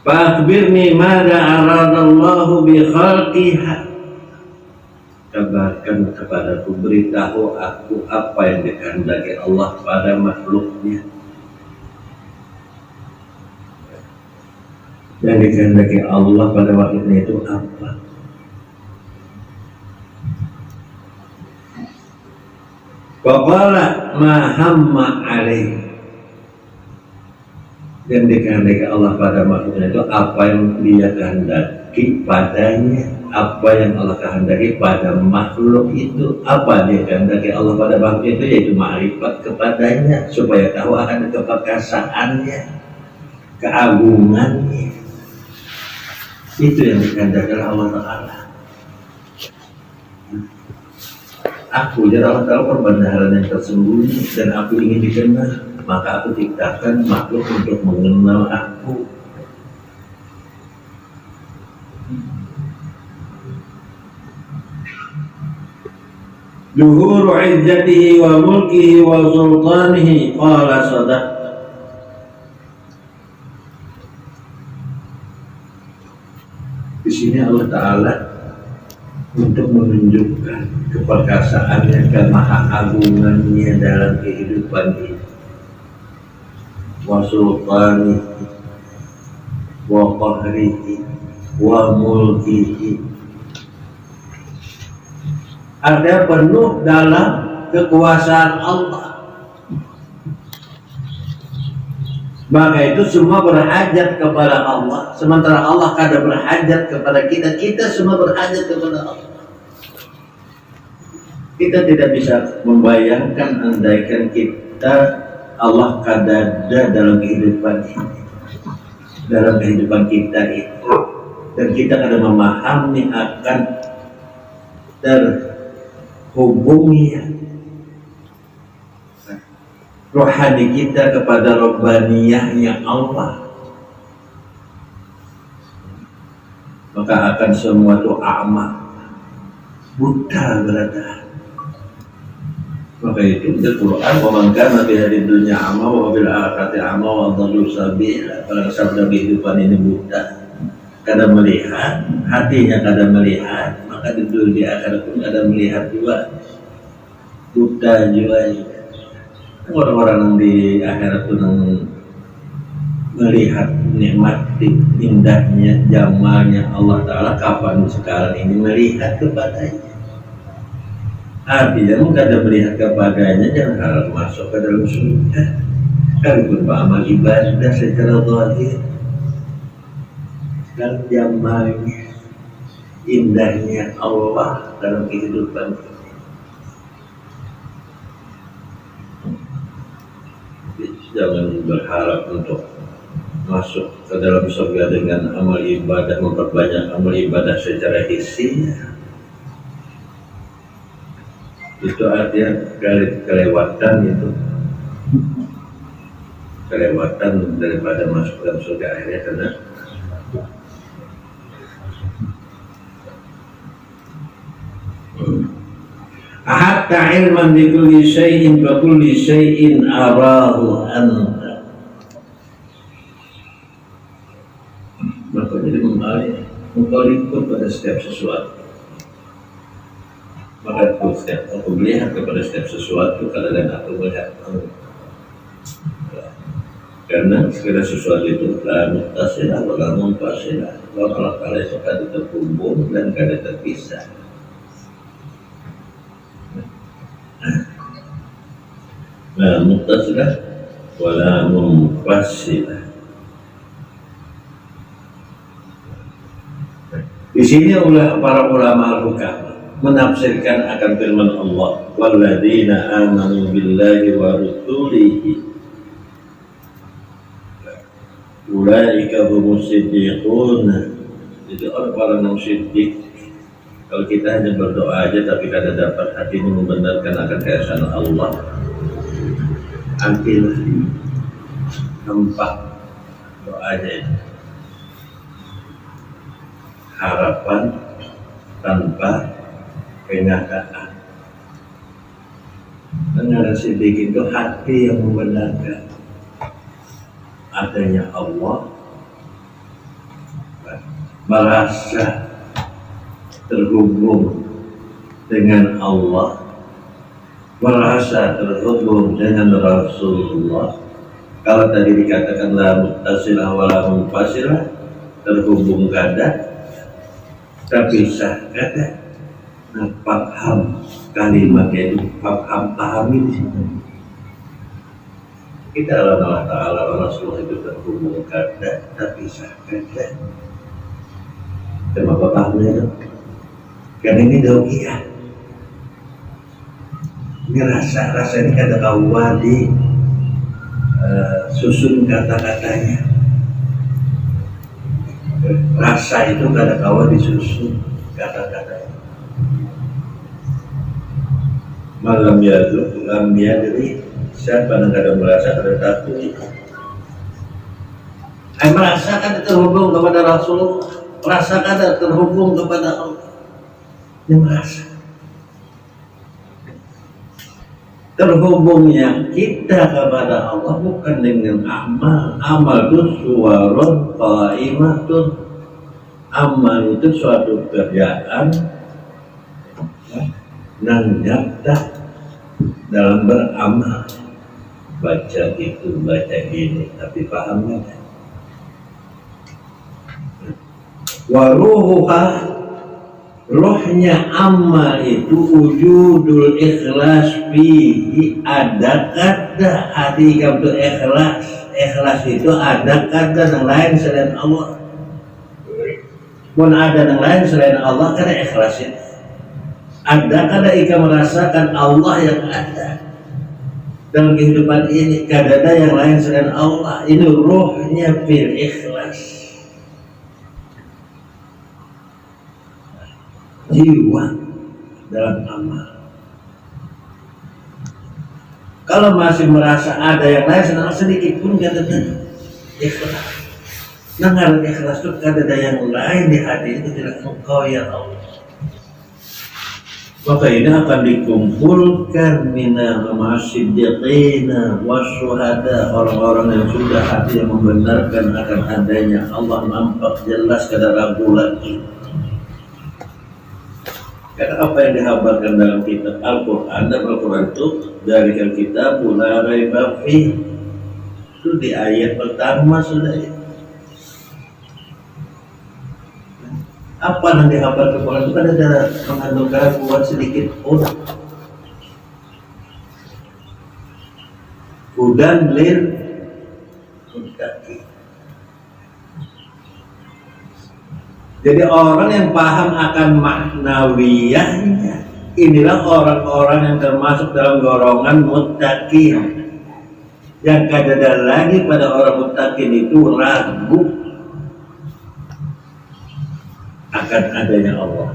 "Fa'akhbirni madza aradallahu bi khalqiha." Kabarkan kepadaku, beritahu aku apa yang dikehendaki Allah pada makhluknya. Yang dikehendaki Allah pada makhluknya itu apa? Faqala ma hamma alaih. Yang dikehendaki Allah pada makhluknya itu apa yang dia kehendaki padanya. Apa yang Allah kehendaki pada makhluk itu, apa dia kehendaki Allah pada makhluk itu, yaitu ma'rifat kepadanya, supaya tahu akan keperkasaannya, keagungannya. Itu yang dikehendaki Allah Ta'ala. Aku jadi Allah tahu perbendaharaan yang tersembunyi, dan aku ingin dikenal, maka aku ciptakan makhluk untuk mengenal aku. Duhuru izzatihi wa mulkihi wa sultanihi, qala sadaqta. Di sini Allah Ta'ala untuk menunjukkan keperkasaannya, kemahaagungannya dalam kehidupan ini. Wa sultanihi wa qahrihi wa mulkihi. Ada penuh dalam kekuasaan Allah. Maka itu semua berhajat kepada Allah. Sementara Allah kada berhajat kepada kita, kita semua berhajat kepada Allah. Kita tidak bisa membayangkan andaikan kita Allah kada ada dalam kehidupan ini, dalam kehidupan kita itu, dan kita kada memahami akan hubungnya rohani kita kepada Rabbaniyahnya Allah, maka akan semua itu a'ma, buta berada. Maka itu di Quran, "Wa man kana fi hadhihi dunya a'ma wa bil akhirati a'ma wa dhallu sabila." Kalau sabda kehidupan ini buta, kada melihat, hatinya kada melihat, maka di dunia akhirat pun kada melihat juga, buta juga. Orang-orang yang di akhirat pun melihat nikmat indahnya, jamalnya Allah Ta'ala, kapan sekarang ini melihat kepadanya. Artinya kada melihat kepadanya, jangan harap masuk ke dalam surga. Kalaupun beramal ibadah secara zahir, dan jamalnya, indahnya Allah dalam kehidupan ini. Jangan berharap untuk masuk ke dalam surga dengan amal ibadah, memperbanyak amal ibadah secara hisinya. Itu artinya kelewatan itu, kelewatan daripada masuk ke dalam surga akhirnya, karena hatta ilman bi kulli syai'in wa kulli syai'in arahu anta. Maka jadi engkau ikut pada setiap sesuatu. Maka aku melihat kepada setiap sesuatu, kadang aku melihat engkau. Karena segala sesuatu itu la muttasilah wa la munfasilah. Allah Ta'ala itu kada terhubung dan kada terpisah. La muttasilah wa la munfasilah. Di sini oleh para ulama al-hukam menafsirkan akan firman Allah, walladzina amanu billahi wa rusulihi ulaika humus siddiqun. Jadi orang-orang yang siddiq. Kalau kita hanya berdoa aja tapi kada dapat hati ini membenarkan akan keesaan Allah, ambil tempat doanya itu. harapan tanpa kenyataan. Karena siddiq itu hati yang membenarkan adanya Allah, merasa terhubung dengan Allah, merasa terhubung dengan Rasulullah. Kalau tadi dikatakan la muttasilah wa la munfasilah, terhubung kada tapi sah kada. Nah, paham kalimat itu, pahami di situ. Kita Allah Ta'ala Rasulullah itu terhubung kada tapi sah kada. Kenapa pahamnya itu? Karena ini dauqiyah. Ini rasa ini kada kawa di susun kata-katanya. Rasa itu kada kawa disusun kata-katanya. Malam yaduk, lam yadri, siapa yang kada merasa kada takut. Merasakan terhubung kepada Rasulullah, merasakan terhubung kepada Allah. Yang merasa terhubungnya kita kepada Allah bukan dengan amal. Amal itu suwarun qaimatun. Amal itu suatu kerjaan yang nyata dalam beramal. Baca itu, baca ini, tapi pahamnya kan? Waruhuha, rohnya amal itu wujudul ikhlas fihi, ada kata hati kamu ikhlas. Ikhlas itu ada kata yang lain selain Allah. Pun ada yang lain selain Allah karena ikhlas itu. Ada kada ika merasakan Allah yang ada dalam kehidupan ini, kada ada yang lain selain Allah. Ini rohnya fil ikhlas, jiwa dalam amal. Kalau masih merasa ada yang lain selain Allah sedikit pun kada ada ikhlas. Nah, ikhlas itu kada ada yang lain di hati itu, tidak engkau ya Allah. Maka ini akan dikumpulkan minal ma'asiddiqina wasyuhada, orang-orang yang sudah hati yang membenarkan akan adanya Allah, nampak jelas kada ragu lagi. Karena apa yang dihabarkan dalam kitab Al-Quran, dan Al-Quran itu dari kitab la raiba fi, itu di ayat pertama sudah ya. Apa yang dihabarkan Quran itu kan ada mengandung keraguan sedikit pun. Hudan lil muttaqin. Jadi orang yang paham akan maknawiyahnya, inilah orang-orang yang termasuk dalam golongan muttaqin. Yang kada lagi pada orang muttaqin itu ragu akan adanya Allah.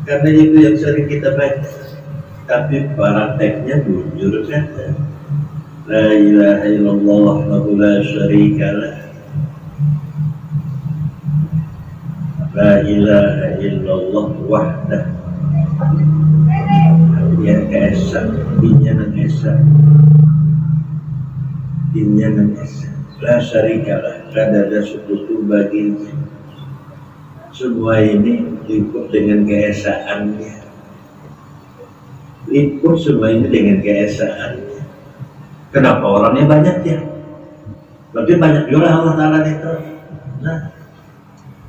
Karena itu yang sering kita baca, tapi prakteknya jujur kata la ilaha illallah wa la syarika lah, la ilaha illallah wahdah, ya keesa dinya nang esa, dinya nang esa, la syarika lah, kada ada sekutu baginya. Semua ini ikut dengan keesaannya, ikut semua ini dengan keesaannya. Kenapa orangnya banyak ya? Berarti banyak juga Allah Ta'ala itu. Nah,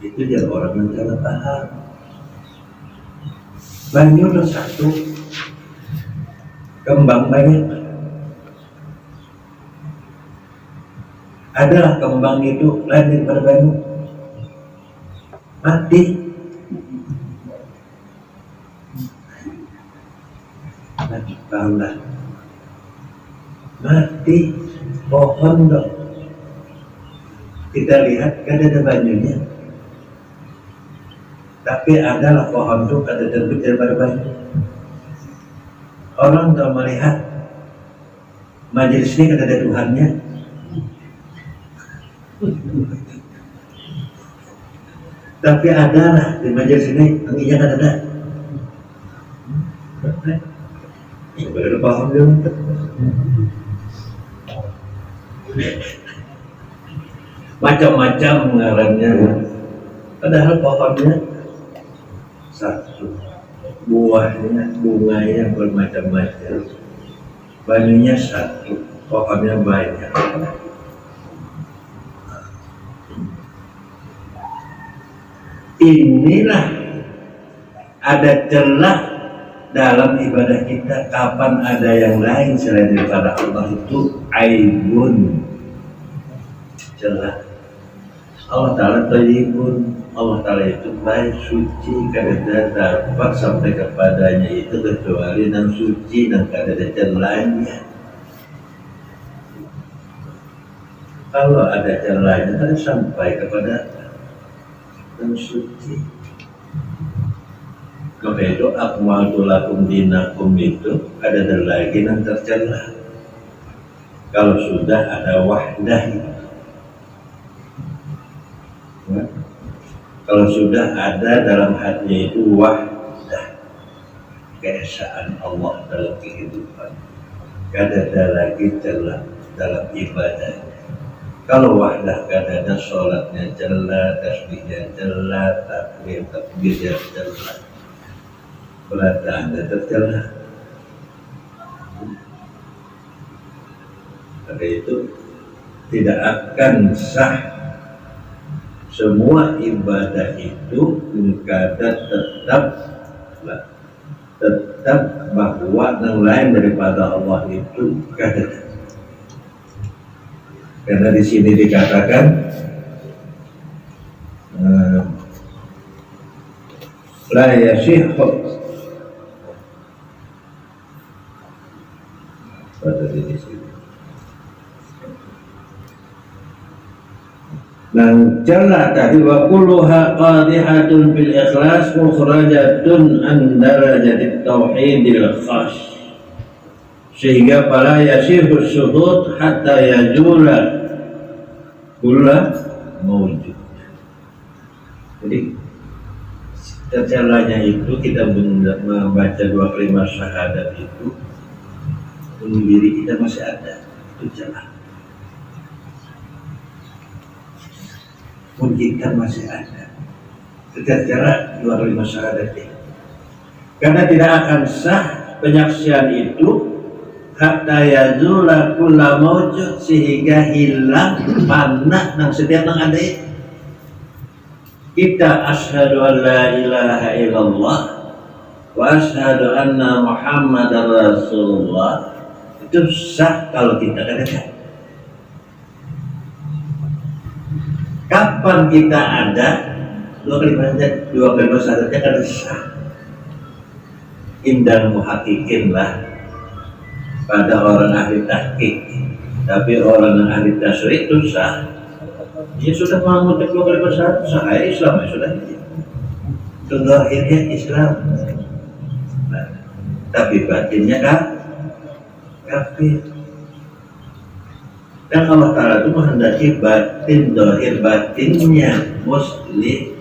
itu dia orang yang salah paham. Banyu itu satu, kembang banyak. Adalah kembang itu lain daripada banyu. Mati. Mati kaulah. Mati pohon dong. Kita lihat kan ada banyunya. Tapi adalah pohon itu kada terbit daripada banyu. Orang kalau melihat majelis ini kada ada Tuhannya. Tapi ada lah di majelis ini, anginya kan ada. Ya, baru paham dia. Macam-macam ngarannya, padahal pohonnya satu, buahnya, bunganya bermacam-macam, banyunya satu, pohonnya banyak. Inilah ada celah dalam ibadah kita. Kapan ada yang lain selain daripada Allah itu aibun, celah. Allah Ta'ala thayyibun, Allah Ta'ala itu baik, suci, kada dapat sampai kepadanya itu kecuali dan suci dan kada ada celahnya. Kalau ada celahnya kan sampai kepada dan suci. Maka itu akmaltu lakum dinakum itu ada lagi yang tercela. Kalau sudah ada wahdah itu. Ya. Kalau sudah ada dalam hatinya itu wahdah, keesaan Allah dalam kehidupan, kada ada lagi celah dalam ibadah. Kalau wahdah kadang sholatnya jelas, tasbihnya jelas, takbirnya jelas, berarti Anda tercelah. Karena itu tidak akan sah semua ibadah itu kada tetap bahwa yang lain daripada Allah itu kada. Karena di sini dikatakan la yasihhu pada di sini. Dan celah tadi wa kulluha qadihatun bil ikhlas mukhrajatun an darajatit tauhidil khas. Sehingga para yasihul syuhud hatta yajula kulla mawjud. Jadi caranya itu kita membaca dua kalimat syahadat itu diri kita masih ada, itu celah. Pun kita masih ada secara dua kalimat syahadat itu. Karena tidak akan sah penyaksian itu hatta yazula kulla mawjud, sehingga hilang panah nang setiap nang ada itu. Kita asyhadu an la ilaha illallah wa asyhadu anna muhammadar rasulullah, itu sah kalau kita katakan. Kapan kita ada dua kalimat syahadatnya kan sah. Indal muhaqqiqin lah pada orang ahli tahqiq, tapi orang yang ahli tasyrih itu sah. Dia sudah mengucap dua kalimat syahadat, sah Islam sudah. Itu akhirnya Islam. Nah, tapi batinnya kan kafir. Dan Allah Ta'ala itu menghendaki batin, dohir batinnya muslim.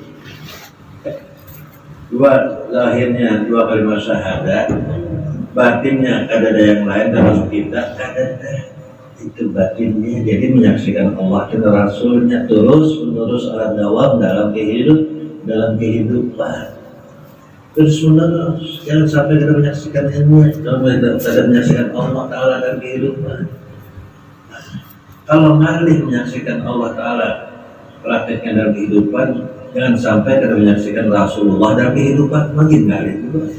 Lahirnya dua kalimat syahadat, batinnya kada ada yang lain termasuk kita, kada ada. Itu batinnya, jadi menyaksikan Allah dan Rasulnya terus menerus ala dawam dalam kehidupan. Terus menerus, jangan sampai kita menyaksikan ilmu, kita menyaksikan Allah Ta'ala dalam kehidupan. Kalau malih menyaksikan Allah Ta'ala prakteknya dalam kehidupan, jangan sampai kita menyaksikan Rasulullah dalam kehidupan, makin malih juga.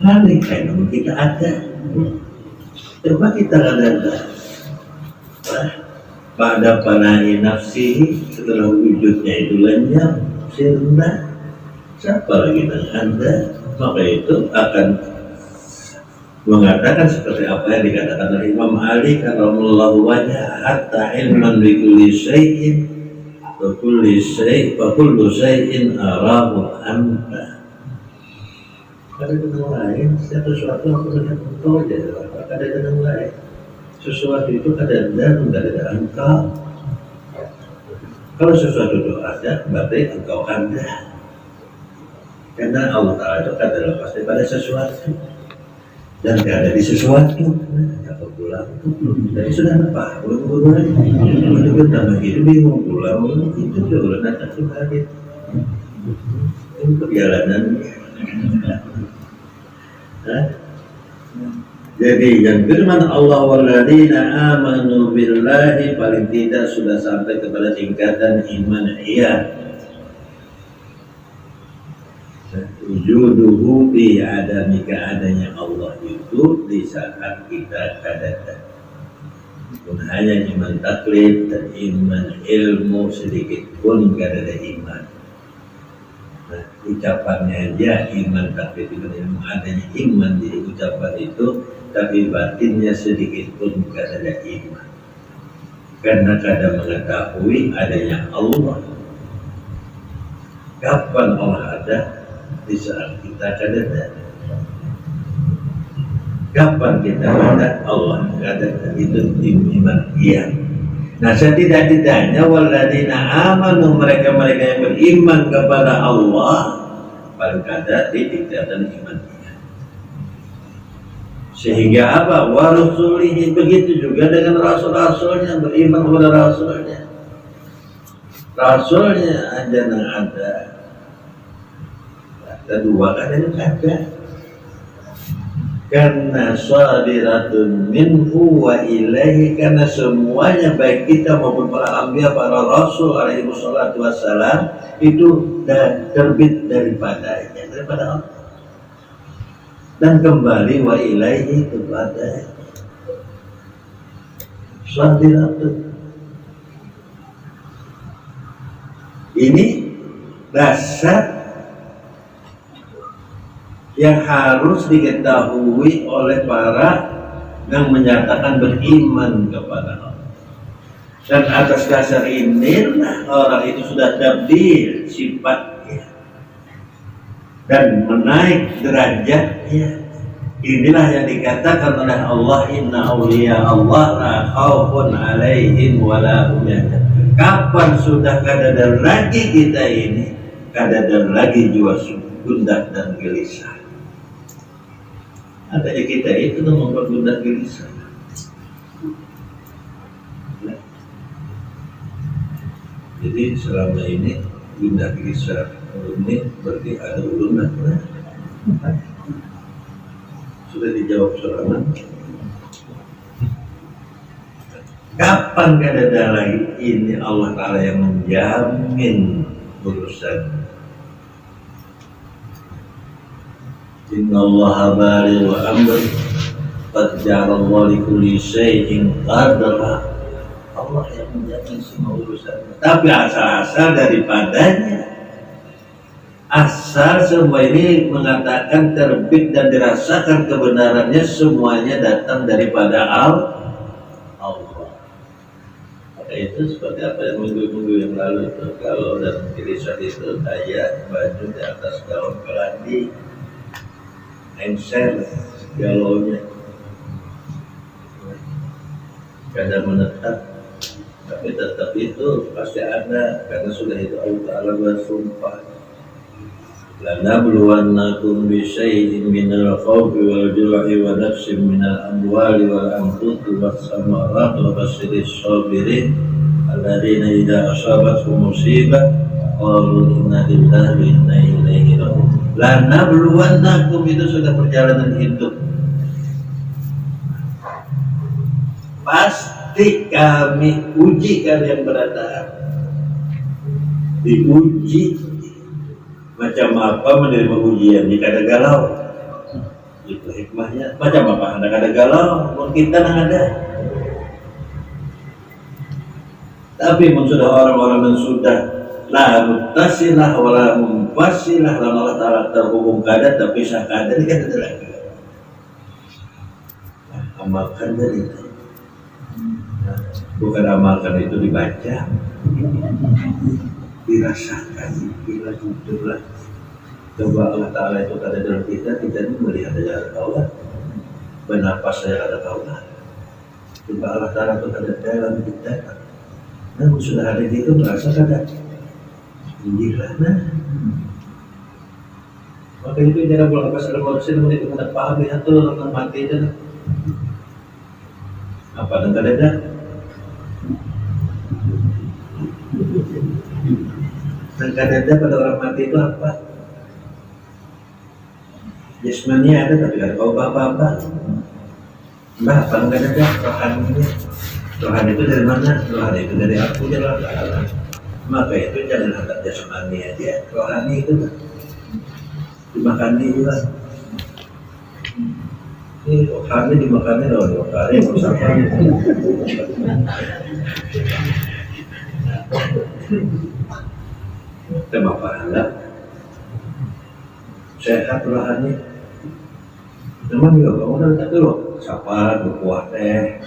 Malih karena kita ada, coba kita ada pada panai nafsi, setelah wujudnya itu lenyap, sirna, siapa lagi yang ada, maka itu akan mengatakan seperti apa yang dikatakan oleh Imam Ali karramallahu wajhahu, hatta ilman bi kulli syai'in wa kullu syai'in arahu anta. Ada yang lain, setiap sesuatu aku melihat engkau aja, ada yang lain. Sesuatu itu ada dan tidak ada engkau. Kalau sesuatu itu ada, berarti engkau ada. Karena Allah Ta'ala itu kata lepas daripada sesuatu dan tidak ada di sesuatu. Apa pulang itu belum dari sudah apa? Belum lagi. Itu kita begitu bingung pulang itu sudah datang kembali. Ini perjalanan. Jadi yang firman Allah walladzina amanu billahi paling tidak sudah sampai kepada tingkatan iman iya. Wujuduhu bi adami keadanya Allah itu di saat kita kadang pun hanya iman taklid dan iman ilmu sedikit pun tidak ada iman. Nah, ucapannya aja iman taklid itu ilmu adanya iman di ucapan itu, tapi batinnya sedikit pun tidak ada iman. Karena kadang mengetahui adanya Allah. Kapan Allah ada? Di saat kita kadang kapan kita ada Allah kadang itu iman iya. Nah setidak-tidaknya walladzina amanu mereka yang beriman kepada Allah paling kadang di tingkatan iman iya. Sehingga apa? Wa rusulihi begitu juga dengan rasul-rasulnya beriman kepada rasulnya. Rasulnya aja yang ada. Kedua kan ada karena shadiratun minhu wa ilaihi karena semuanya baik kita maupun para anbiya para rasul alaihi wassalatu wassalam itu terbit daripada Allah dan kembali wa ilaihi kepada shadiratun. Ini dasar yang harus diketahui oleh para yang menyatakan beriman kepada Allah. Dan atas dasar inilah orang itu sudah tabdil sifatnya dan menaik derajatnya. Inilah yang dikatakan oleh Allah, inna awliya Allah la khaufun alaihim wa la hum yahzanun. Kapan sudah kadadar lagi kita ini, kadadar lagi jiwa gundah dan gelisah. Adanya kita itu membuat gundah gelisah. Jadi selama ini gundah gelisah ini berarti ada ulunah. Sudah dijawab soalan. Kapan kadada lagi ini Allah Ta'ala yang menjamin urusan. Inna Allah baligh amri qad ja'ala Allah li kulli shay'in qadara. Allah yang menjamin semua urusannya. Tapi asal-asal daripadanya, asal semua ini mengatakan terbit dan dirasakan kebenarannya semuanya datang daripada Allah. Maka itu seperti apa yang minggu-minggu yang lalu itu, kalau dalam tulisan itu kayak baju di atas daun keladi, encer galaunya kadang menetap, tapi tetap itu pasti ada karena sudah itu Allah Ta'ala bersumpah, lanabluwannakum bisyai'in minal khawfi wal ju'i wa nafsin minal amwali wal anfusi was samarat wa basyiris sabirin alladzina idza asabathum musibah qalu inna lillahi wa inna ilaihi raji'un. Lanabluwannakum itu sudah perjalanan hidup. Pasti kami uji kalian berdatang. Diuji macam apa menerima ujian jika ada galau. Itu hikmahnya. Macam apa anda ada galau, pun kita ada. Tapi sudah orang-orang yang sudah la muttasilah wala munfasilah, Allah Ta'ala terhubung kada terpisah kada, ini kan ada lagi. Amalkan dari itu. Bukan amalkan itu dibaca, dirasakan, bila jujurlah. Coba Allah Ta'ala itu ada dalam kita ini melihat ada kaulah, bernapas saya ada kaulah. Coba Allah Ta'ala itu ada dalam kita, Namun sudah ada gitu merasa kada gila nah. Maka itu cara bulan pas ada manusia namun itu hendak paham ya tuh tentang mati itu. Apa dan kada ada? Dan kada ada pada orang mati itu apa? Jasmani ada tapi kada tahu apa-apa. Mbak, apa enggak ada rohaninya? Rohani itu dari mana? Rohani itu dari aku jalan ke Allah. Maka itu jangan anggap jasmani aja. Rohani itu dimakani juga. Ini rohani dimakani loh, rohani mau sama. Tema pahala sehat rohani. Memang juga kamu udah tak dulu siapa berkuah teh.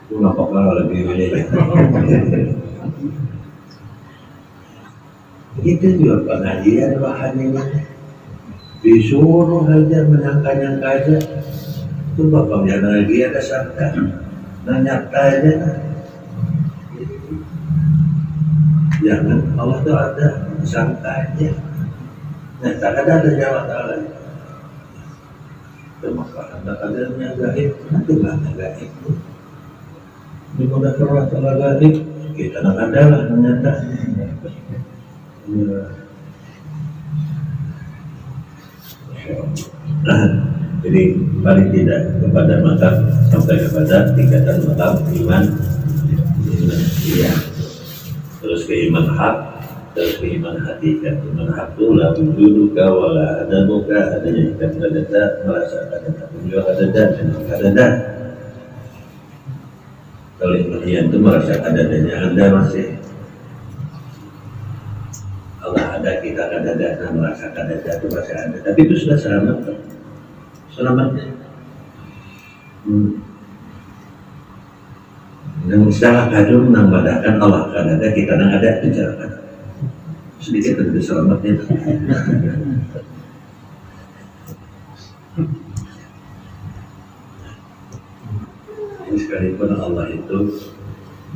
Itu nampak lah lebih ini. Itu juga pengajian rohani ini. Disuruh aja menyangka-nyangka aja. Itu bapaknya lagi ada sangka. Nyata aja. Jangan Allah itu ada sangka aja. Nah, tak ada jalan Allah. Maka anda kadarnya gaib, nanti mana gaib itu. Di mana kerana telah gaib, kita nak adalah ternyata. Jadi paling tidak kepada mata sampai kepada tingkatan maqam iman, iya. Terus ke iman hak, terus ke iman hakikat. Iman hak itu la wujuduka wa la adamuka, adanya ikat kadada, merasa kadada, juga kadada, dan kadada. Kalau iman itu merasa kadadanya Anda masih Allah ada, kita kadada, nah merasa kadada itu masih ada. Tapi itu sudah selamat, selamatnya. Yang salah kadung nang badakan Allah kadada, kita nang ada itu cara kadang. Sedikit lebih selamatnya. Sekalipun Allah itu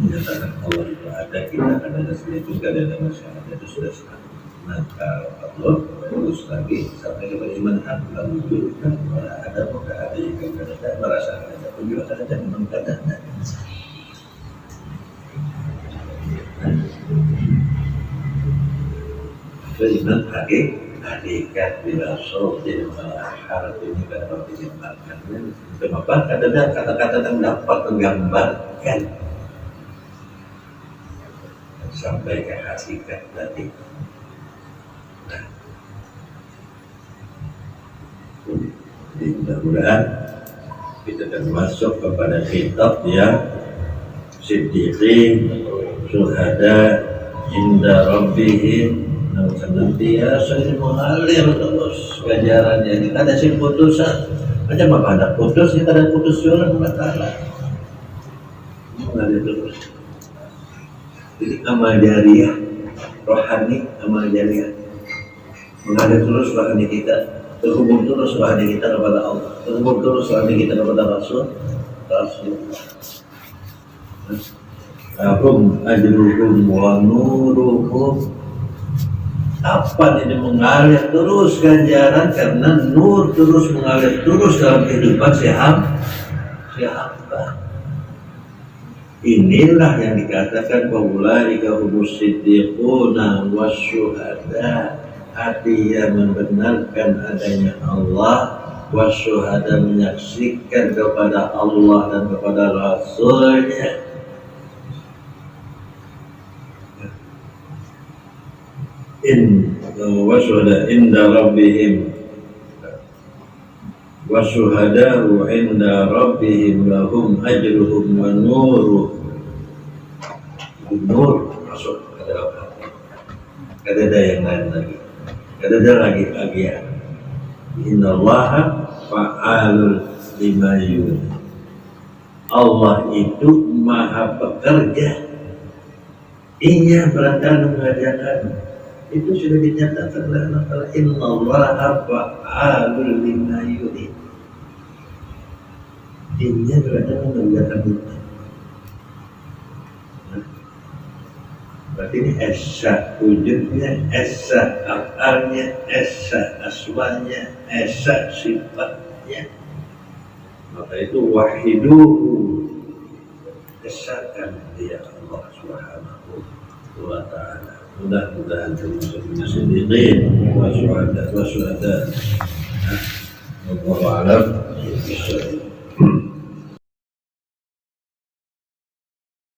menyatakan Allah itu ada, kita ada sendiri itu kada ada masalah, itu sudah selamat. Nah kalau Allah terus lagi sampai kepada iman hak, lalu juga ada muka ada yang kada merasa ada pun juga kada memang kada. Iman hakikat bila sohir harap ini dapat digambarkan. Kenapa? Karena kata-kata yang dapat menggambarkan sampai ke hakikat tadi. Nah, mudah-mudahan kita termasuk kepada kitab yang siddiqin, syuhada, inda rabbihim. Senantiasa ini mengalir terus ganjarannya. Kita ada sih putusan, macam apa ada putus, kita ada putus juga masalah. Mengalir terus. Jadi amal jariah, rohani amal jariah, mengalir terus rohani kita, terhubung terus rohani kita kepada Allah, terhubung terus rohani kita kepada Rasul. Akum ajrukum wa nurukum. Apa ini mengalir terus ganjaran karena nur terus mengalir terus dalam kehidupan si hamba. Inilah yang dikatakan faulaika humus siddiquna wasyuhada. Hati yang membenarkan adanya Allah, wasyuhada menyaksikan kepada Allah dan kepada Rasulnya. Wasyuhada inda rabbihim wasyuhadahu inda rabbihim lahum ajruhum wa nuruh. Nur masuk ke dalam hati. Kada ada yang lain lagi. Kada ada lagi bagian. Innallaha fa'alul lima yurid. Allah itu maha pekerja. Ia berantara mengajarkan. Itu sudah dinyatakan oleh Allah Ta'ala, innallaha fa'alul lima yurid. Dia berada mengerjakan itu. Berarti ini esa wujudnya, esa afalnya, esa asmanya, esa sifatnya. Maka itu wahiduhu, esakan dia Allah Subhanahu wa ta'ala. Mudah-mudahan termasuk siddiqin wa syuhada. Wallahu a'lam.